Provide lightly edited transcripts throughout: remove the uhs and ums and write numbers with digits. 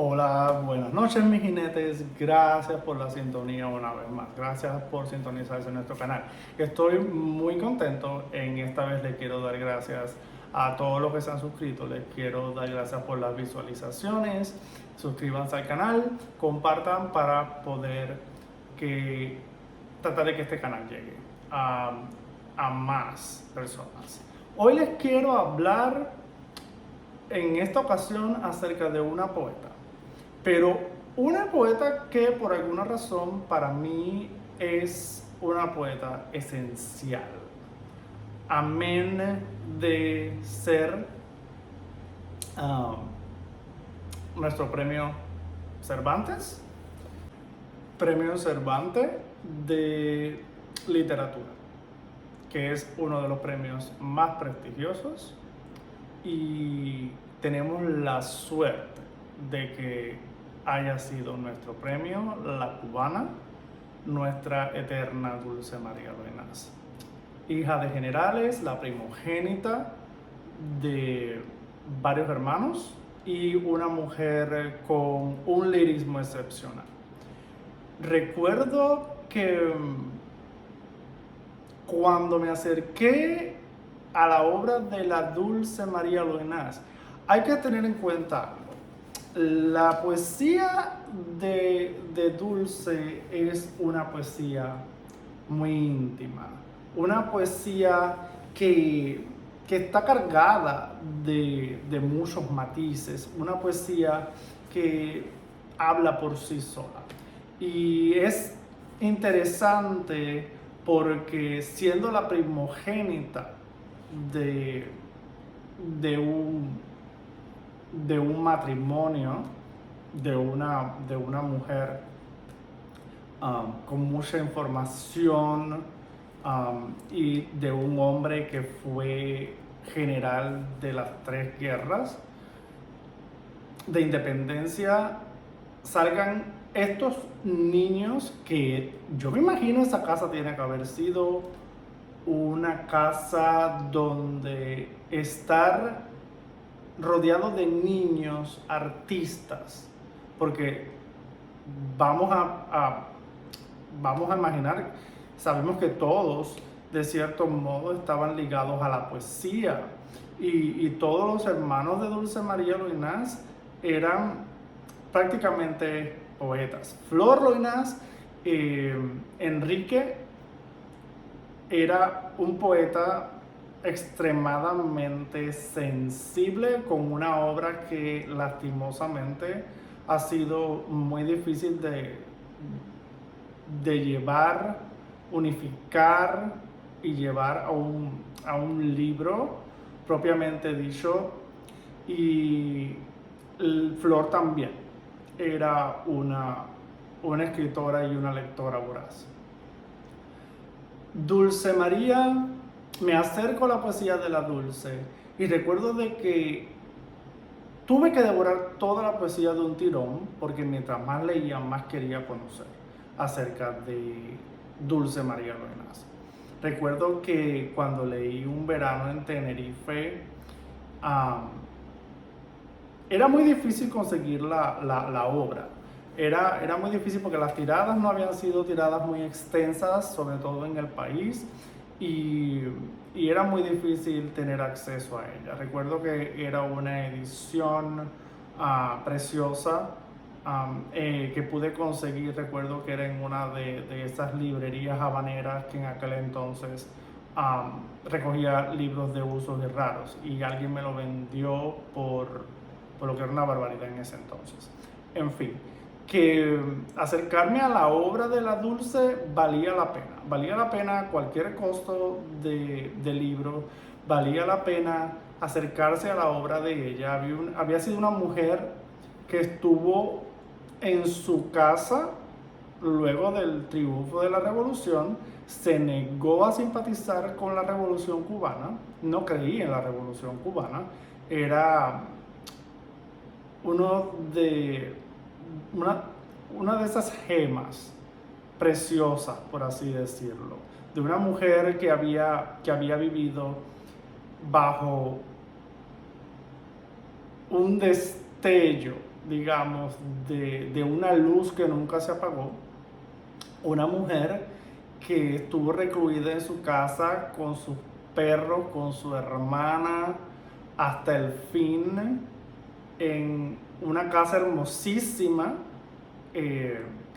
Hola, buenas noches mis jinetes, gracias por la sintonía una vez más, gracias por sintonizarse en nuestro canal. Estoy muy contento, en esta vez les quiero dar gracias a todos los que se han suscrito, les quiero dar gracias por las visualizaciones, suscríbanse al canal, compartan para poder tratar de que este canal llegue a más personas. Hoy les quiero hablar en esta ocasión acerca de una poeta. Pero una poeta que por alguna razón para mí es una poeta esencial. Amén de ser um, nuestro premio Cervantes de literatura, que es uno de los premios más prestigiosos, y tenemos la suerte de que haya sido nuestro premio la cubana, nuestra eterna Dulce María Loenaz, hija de generales, la primogénita de varios hermanos y una mujer con un lirismo excepcional. Recuerdo que cuando me acerqué a la obra de la Dulce María Loenaz, hay que tener en cuenta algo. La poesía de Dulce es una poesía muy íntima, una poesía que está cargada de muchos matices, una poesía que habla por sí sola. Y es interesante porque siendo la primogénita de, de un de un matrimonio, de una mujer con mucha información, y de un hombre que fue general de las tres guerras de independencia, salgan estos niños que yo me imagino esa casa tiene que haber sido una casa donde estar rodeado de niños artistas, porque vamos vamos a imaginar, sabemos que todos de cierto modo estaban ligados a la poesía, y todos los hermanos de Dulce María Loenaz eran prácticamente poetas. Flor Loenaz, Enrique era un poeta extremadamente sensible, con una obra que lastimosamente ha sido muy difícil de llevar, unificar y llevar a un libro propiamente dicho. Y Flor también era una escritora y una lectora voraz. Dulce María, me acerco a la poesía de la Dulce y recuerdo de que tuve que devorar toda la poesía de un tirón, porque mientras más leía, más quería conocer acerca de Dulce María Loenaz. Recuerdo que cuando leí Un verano en Tenerife, era muy difícil conseguir la obra. Era muy difícil porque las tiradas no habían sido tiradas muy extensas, sobre todo en el país, y era muy difícil tener acceso a ella. Recuerdo que era una edición preciosa, que pude conseguir. Recuerdo que era en una de esas librerías habaneras que en aquel entonces recogía libros de usos y raros, y alguien me lo vendió por lo que era una barbaridad en ese entonces. En fin, que acercarme a la obra de la Dulce valía la pena cualquier costo de libro, valía la pena acercarse a la obra de ella. Había sido una mujer que estuvo en su casa luego del triunfo de la revolución, se negó a simpatizar con la revolución cubana, no creía en la revolución cubana, era uno de, una de esas gemas preciosas, por así decirlo, de una mujer que había vivido bajo un destello digamos, de una luz que nunca se apagó. Una mujer que estuvo recluida en su casa con sus perros, con su hermana, hasta el fin, en una casa hermosísima,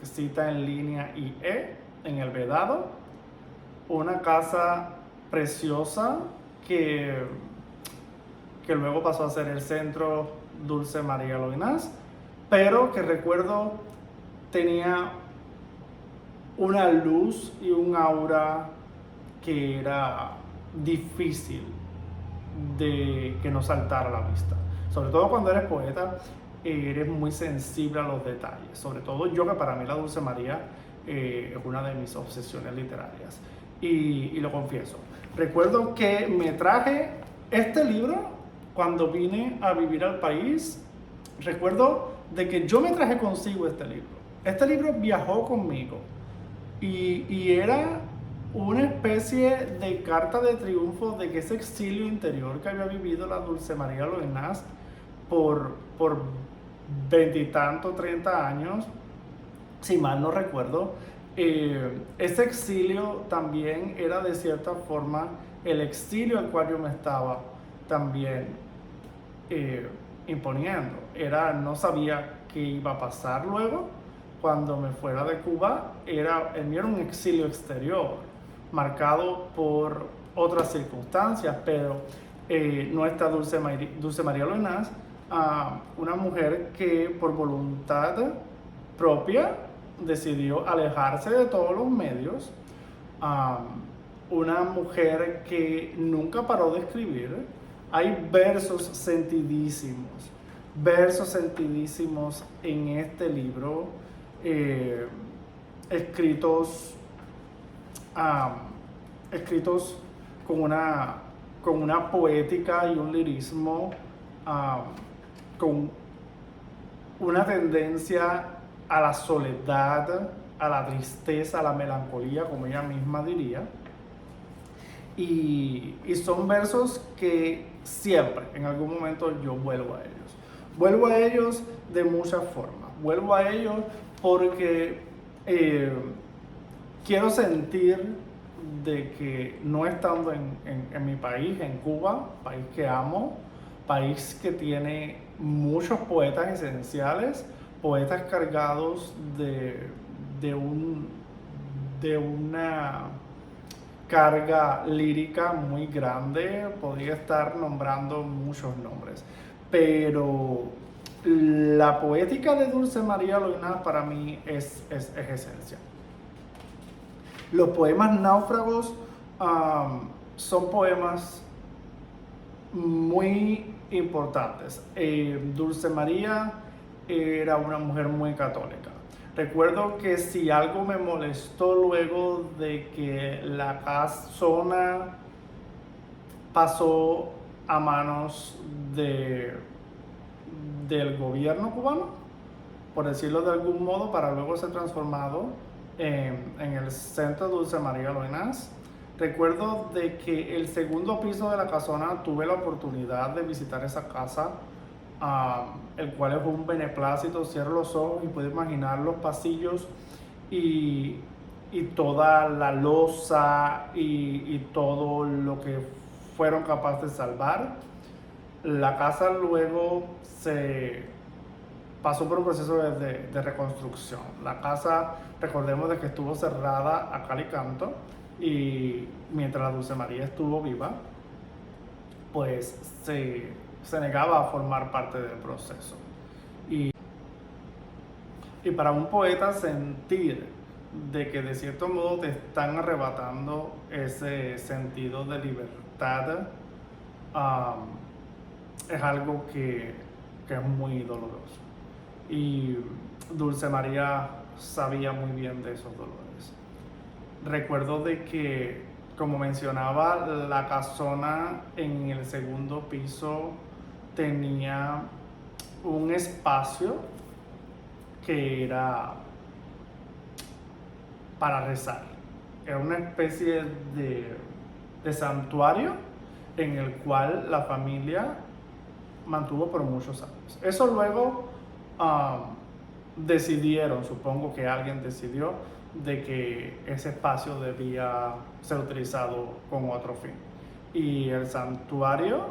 cita en línea IE, en el Vedado, una casa preciosa que, que luego pasó a ser el centro Dulce María Loinás, pero que recuerdo tenía una luz y un aura que era difícil de que no saltara a la vista. Sobre todo cuando eres poeta, eres muy sensible a los detalles. Sobre todo yo, que para mí la Dulce María es una de mis obsesiones literarias. Y lo confieso. Recuerdo que me traje este libro cuando vine a vivir al país. Recuerdo de que yo me traje consigo este libro. Este libro viajó conmigo y era una especie de carta de triunfo de que ese exilio interior que había vivido la Dulce María Loinás por veintitantos, 30 años, si mal no recuerdo, ese exilio también era de cierta forma el exilio al cual yo me estaba también imponiendo. No sabía qué iba a pasar luego cuando me fuera de Cuba. El mío era un exilio exterior, marcado por otras circunstancias, pero nuestra Dulce María Loinás, una mujer que por voluntad propia decidió alejarse de todos los medios, una mujer que nunca paró de escribir. Hay versos sentidísimos en este libro, escritos, escritos con una poética y un lirismo, con una tendencia a la soledad, a la tristeza, a la melancolía, como ella misma diría. Y son versos que siempre, en algún momento, yo vuelvo a ellos. Vuelvo a ellos de muchas formas. Vuelvo a ellos porque quiero sentir de que no estando en mi país, en Cuba, país que amo, país que tiene muchos poetas esenciales, poetas cargados de una carga lírica muy grande. Podría estar nombrando muchos nombres, pero la poética de Dulce María Loinás para mí es esencial. Los poemas náufragos son poemas muy importantes. Dulce María era una mujer muy católica. Recuerdo que si algo me molestó luego de que la casona pasó a manos del gobierno cubano, por decirlo de algún modo, para luego ser transformado en el centro Dulce María Loinás. Recuerdo de que el segundo piso de la casona tuve la oportunidad de visitar esa casa, el cual es un beneplácito. Cierro los ojos y puedo imaginar los pasillos y toda la loza y todo lo que fueron capaces de salvar. La casa luego se pasó por un proceso de reconstrucción. La casa, recordemos de que estuvo cerrada a cal y canto, y mientras la Dulce María estuvo viva, pues se negaba a formar parte del proceso. Y para un poeta sentir de que de cierto modo te están arrebatando ese sentido de libertad, es algo que es muy doloroso. Y Dulce María sabía muy bien de esos dolores. Recuerdo de que, como mencionaba, la casona en el segundo piso tenía un espacio que era para rezar. Era una especie de santuario en el cual la familia mantuvo por muchos años. Eso luego ah, decidieron, supongo que alguien decidió, de que ese espacio debía ser utilizado con otro fin. Y el santuario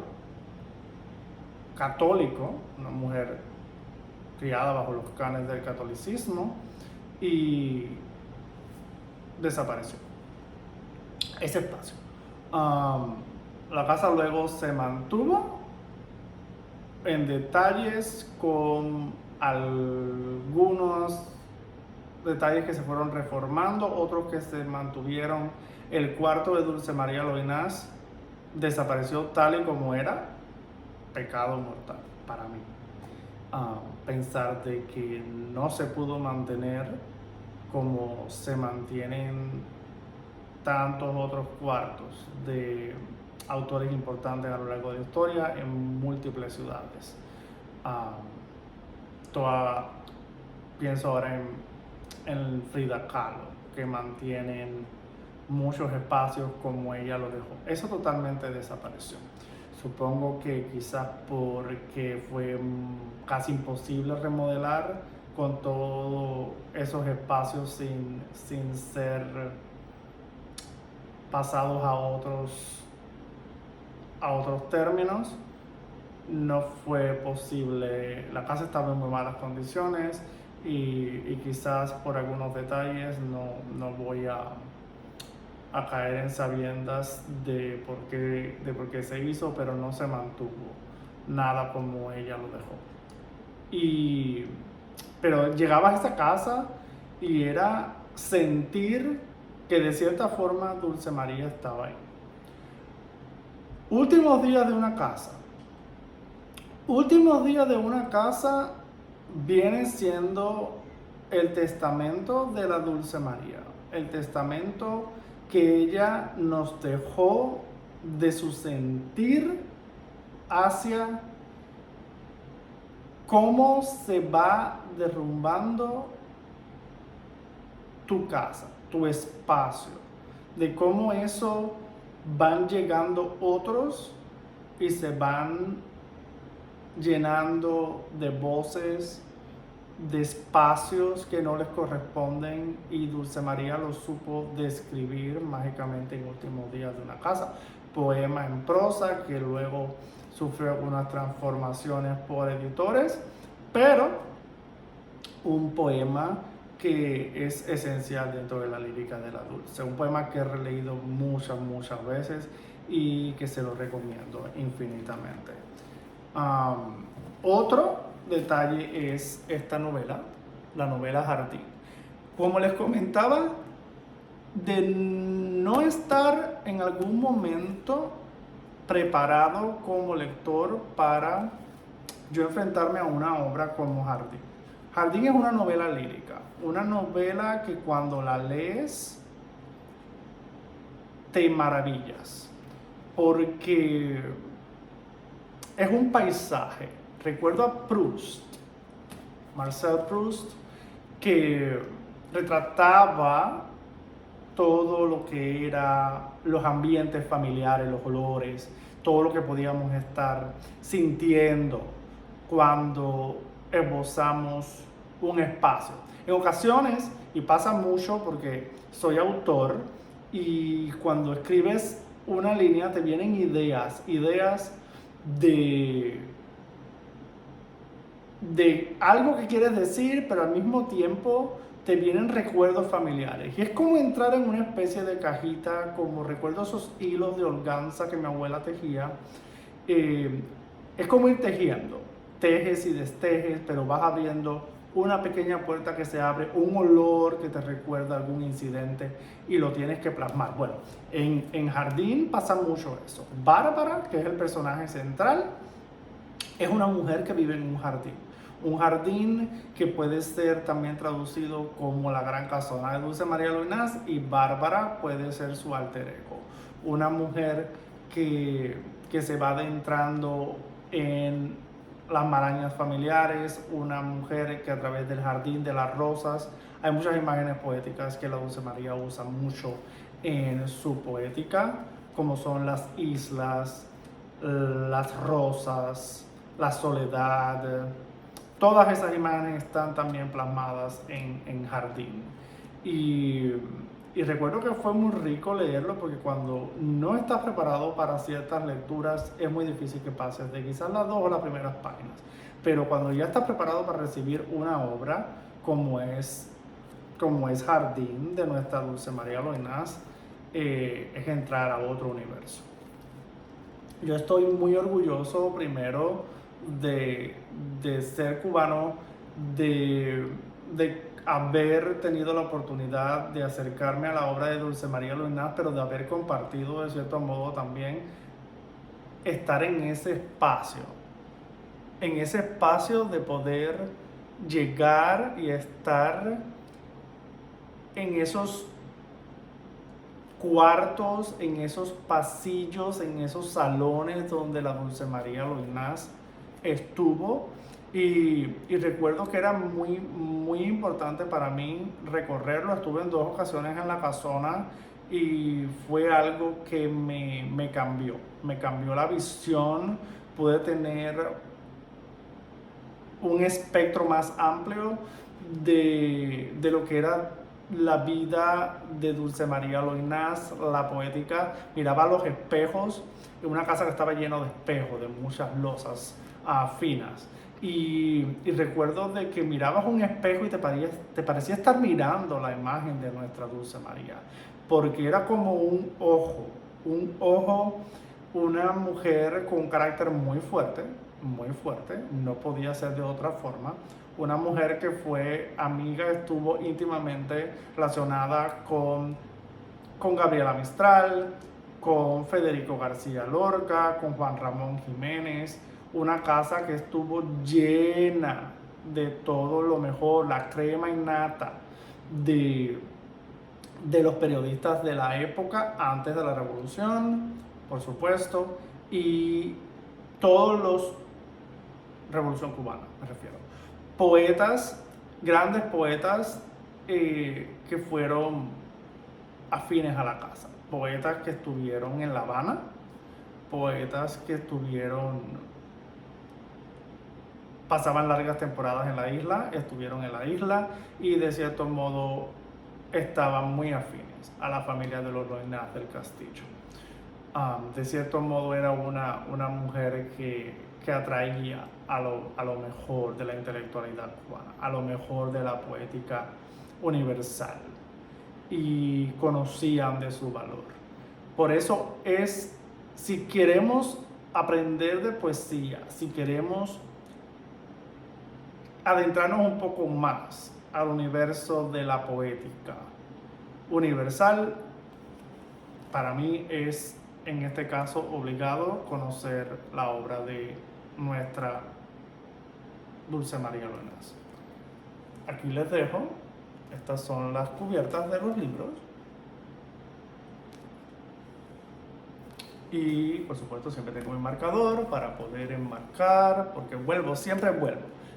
católico, una mujer criada bajo los cánones del catolicismo, y desapareció ese espacio. La casa luego se mantuvo en detalles con algunos detalles que se fueron reformando, otros que se mantuvieron. El cuarto de Dulce María Loinaz desapareció tal y como era, pecado mortal para mí. Pensar de que no se pudo mantener como se mantienen tantos otros cuartos de autores importantes a lo largo de la historia en múltiples ciudades. Pienso ahora en Frida Kahlo, que mantienen muchos espacios como ella lo dejó. Eso totalmente desapareció. Supongo que quizás porque fue casi imposible remodelar con todos esos espacios sin ser pasados a otros términos. No fue posible, la casa estaba en muy malas condiciones y quizás por algunos detalles no voy a caer en sabiendas de por qué se hizo, pero no se mantuvo nada como ella lo dejó. Pero llegabas a esa casa y era sentir que de cierta forma Dulce María estaba ahí. Últimos días de una casa. Últimos días de una casa viene siendo el testamento de la Dulce María, el testamento que ella nos dejó de su sentir hacia cómo se va derrumbando tu casa, tu espacio, de cómo eso van llegando otros y se van llenando de voces, de espacios que no les corresponden, y Dulce María lo supo describir mágicamente en Últimos Días de una Casa, poema en prosa que luego sufrió algunas transformaciones por editores, pero un poema que es esencial dentro de la lírica de la Dulce, un poema que he releído muchas veces y que se lo recomiendo infinitamente. Otro detalle es esta novela, la novela Jardín. Como les comentaba, de no estar en algún momento preparado como lector para yo enfrentarme a una obra como Jardín. Jardín es una novela lírica, una novela que cuando la lees te maravillas, porque es un paisaje. Recuerdo a Proust, Marcel Proust, que retrataba todo lo que era los ambientes familiares, los olores, todo lo que podíamos estar sintiendo cuando esbozamos un espacio. En ocasiones, y pasa mucho porque soy autor, y cuando escribes una línea te vienen ideas de algo que quieres decir, pero al mismo tiempo te vienen recuerdos familiares. Y es como entrar en una especie de cajita, como recuerdo esos hilos de organza que mi abuela tejía. Es como ir tejiendo, tejes y destejes, pero vas abriendo una pequeña puerta que se abre, un olor que te recuerda algún incidente y lo tienes que plasmar. Bueno, en Jardín pasa mucho eso. Bárbara, que es el personaje central, es una mujer que vive en un jardín. Un jardín que puede ser también traducido como la gran casona de Dulce María Loinaz, y Bárbara puede ser su alter ego. Una mujer que se va adentrando en las marañas familiares, una mujer que a través del jardín de las rosas, hay muchas imágenes poéticas que la Dulce María usa mucho en su poética, como son las islas, las rosas, la soledad, todas esas imágenes están también plasmadas en Jardín. Y, y recuerdo que fue muy rico leerlo porque cuando no estás preparado para ciertas lecturas es muy difícil que pases de quizás las 2 o las primeras páginas. Pero cuando ya estás preparado para recibir una obra como es Jardín de nuestra Dulce María Loinaz, es entrar a otro universo. Yo estoy muy orgulloso primero de ser cubano, de haber tenido la oportunidad de acercarme a la obra de Dulce María Loinaz, pero de haber compartido de cierto modo también estar en ese espacio de poder llegar y estar en esos cuartos, en esos pasillos, en esos salones donde la Dulce María Loinaz estuvo. Y recuerdo que era muy importante para mí recorrerlo. Estuve en 2 ocasiones en la casona y fue algo que me cambió la visión. Pude tener un espectro más amplio de lo que era la vida de Dulce María Loinaz, la poética. Miraba los espejos, en una casa que estaba llena de espejos, de muchas losas finas. Y recuerdo de que mirabas un espejo y te parecía estar mirando la imagen de nuestra Dulce María, porque era como un ojo, una mujer con un carácter muy fuerte, no podía ser de otra forma. Una mujer que fue amiga, estuvo íntimamente relacionada con Gabriela Mistral, con Federico García Lorca, con Juan Ramón Jiménez. Una casa que estuvo llena de todo lo mejor, la crema innata de los periodistas de la época, antes de la revolución, por supuesto, y todos los revolución cubana, me refiero. Poetas, grandes poetas que fueron afines a la casa. Poetas que estuvieron en La Habana, poetas que pasaban largas temporadas en la isla, estuvieron en la isla y de cierto modo estaban muy afines a la familia de los Loinaz del Castillo. De cierto modo era una mujer que atraía a lo mejor de la intelectualidad cubana, a lo mejor de la poética universal, y conocían de su valor. Por eso si queremos aprender de poesía, si queremos adentrarnos un poco más al universo de la poética universal, para mí es en este caso obligado conocer la obra de nuestra Dulce María Loinaz. Aquí les dejo, estas son las cubiertas de los libros y por supuesto siempre tengo mi marcador para poder enmarcar, porque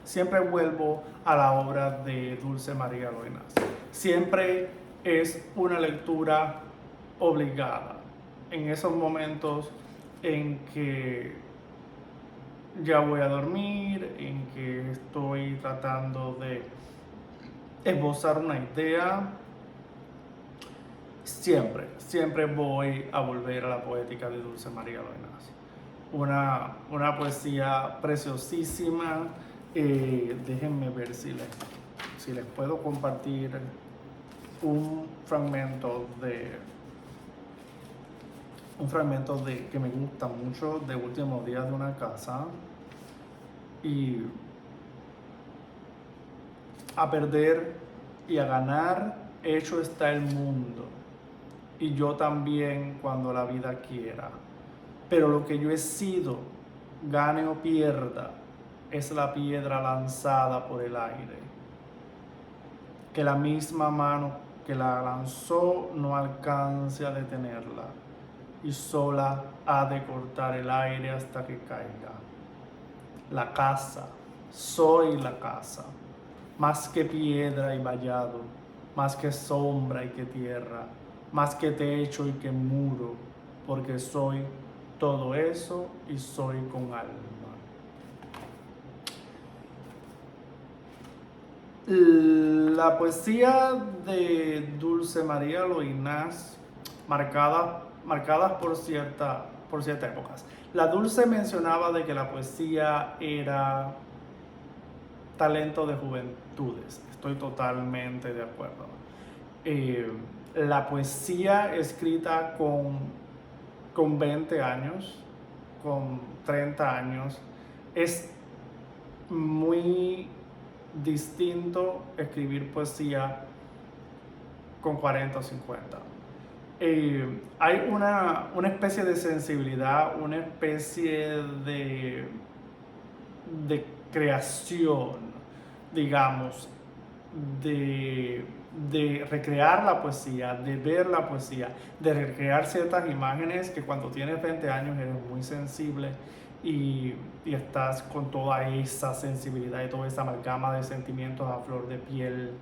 siempre vuelvo a la obra de Dulce María Loinaz. Siempre es una lectura obligada en esos momentos en que ya voy a dormir, en que estoy tratando de esbozar una idea. Siempre voy a volver a la poética de Dulce María Loinaz. Una poesía preciosísima. Déjenme ver si les puedo compartir un fragmento que me gusta mucho, de Últimos días de una casa. Y a perder y a ganar, hecho está el mundo, y yo también cuando la vida quiera. Pero lo que yo he sido, gane o pierda, es la piedra lanzada por el aire, que la misma mano que la lanzó no alcance a detenerla, y sola ha de cortar el aire hasta que caiga. La casa, soy la casa, más que piedra y vallado, más que sombra y que tierra, más que techo y que muro, porque soy todo eso y soy con alma. La poesía de Dulce María Loinás, marcadas por ciertas épocas. La Dulce mencionaba de que la poesía era talento de juventudes. Estoy totalmente de acuerdo. La poesía escrita con 20 años, con 30 años, es muy distinto escribir poesía con 40 o 50. Hay una especie de sensibilidad, una especie de creación, digamos, de recrear la poesía, de ver la poesía, de recrear ciertas imágenes que cuando tienes 20 años eres muy sensible y estás con toda esa sensibilidad y toda esa amalgama de sentimientos a flor de piel.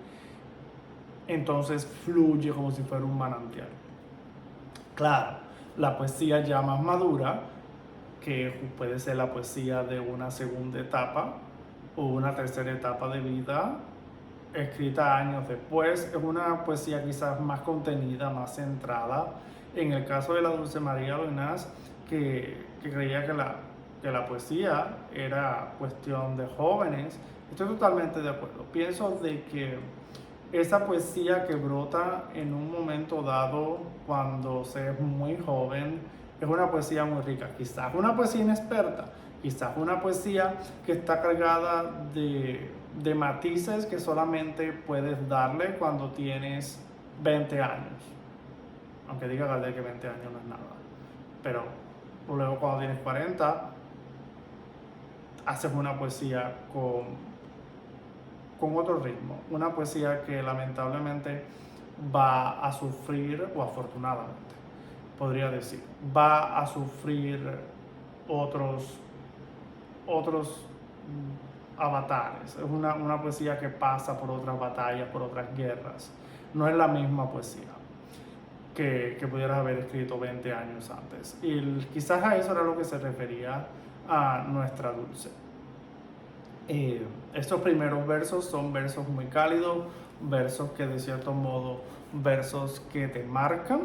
Entonces fluye como si fuera un manantial. Claro, la poesía ya más madura, que puede ser la poesía de una segunda etapa o una tercera etapa de vida, escrita años después, es una poesía quizás más contenida, más centrada. En el caso de la Dulce María Loinás, que creía que la poesía era cuestión de jóvenes, estoy totalmente de acuerdo. Pienso de que esa poesía que brota en un momento dado cuando se es muy joven es una poesía muy rica, quizás una poesía inexperta, quizás una poesía que está cargada de matices que solamente puedes darle cuando tienes 20 años, aunque diga Gardel que 20 años no es nada, pero luego cuando tienes 40 haces una poesía con otro ritmo, una poesía que lamentablemente va a sufrir, o afortunadamente podría decir, va a sufrir otros avatares. Es una poesía que pasa por otras batallas, por otras guerras. No es la misma poesía que pudieras haber escrito 20 años antes. Y quizás a eso era lo que se refería a nuestra Dulce. Estos primeros versos son versos muy cálidos, versos que de cierto modo, versos que te marcan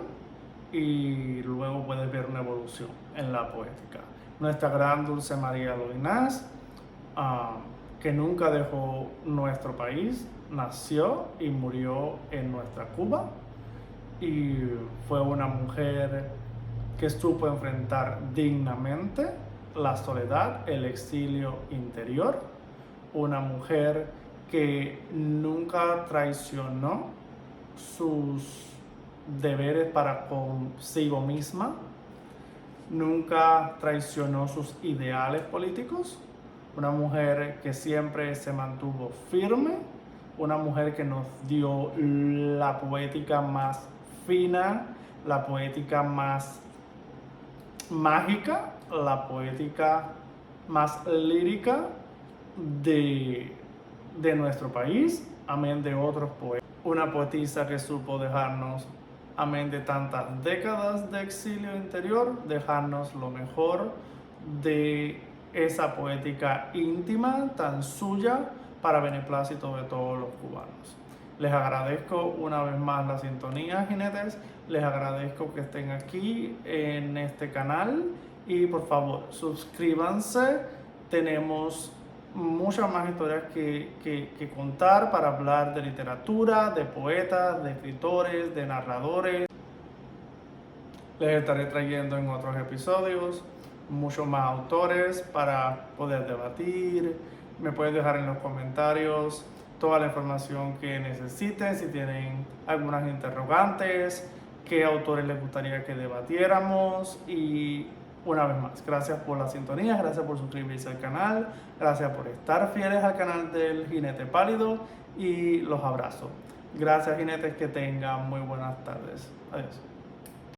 y luego puedes ver una evolución en la poética. Nuestra gran Dulce María Loinás, que nunca dejó nuestro país, nació y murió en nuestra Cuba y fue una mujer que supo enfrentar dignamente la soledad, el exilio interior, una mujer que nunca traicionó sus deberes para consigo misma, nunca traicionó sus ideales políticos, una mujer que siempre se mantuvo firme, una mujer que nos dio la poética más fina, la poética más mágica, la poética más lírica de nuestro país, amén de otros poetas. Una poetisa que supo dejarnos, amén de tantas décadas de exilio interior, dejarnos lo mejor de esa poética íntima tan suya para beneplácito de todos los cubanos. Les agradezco una vez más la sintonía, jinetes. Les agradezco que estén aquí en este canal y por favor suscríbanse. Tenemos muchas más historias que contar para hablar de literatura, de poetas, de escritores, de narradores. Les estaré trayendo en otros episodios muchos más autores para poder debatir. Me pueden dejar en los comentarios toda la información que necesiten, si tienen algunas interrogantes, qué autores les gustaría que debatiéramos. Y una vez más, gracias por la sintonía, gracias por suscribirse al canal, gracias por estar fieles al canal del Jinete Pálido y los abrazo. Gracias, jinetes, que tengan muy buenas tardes. Adiós.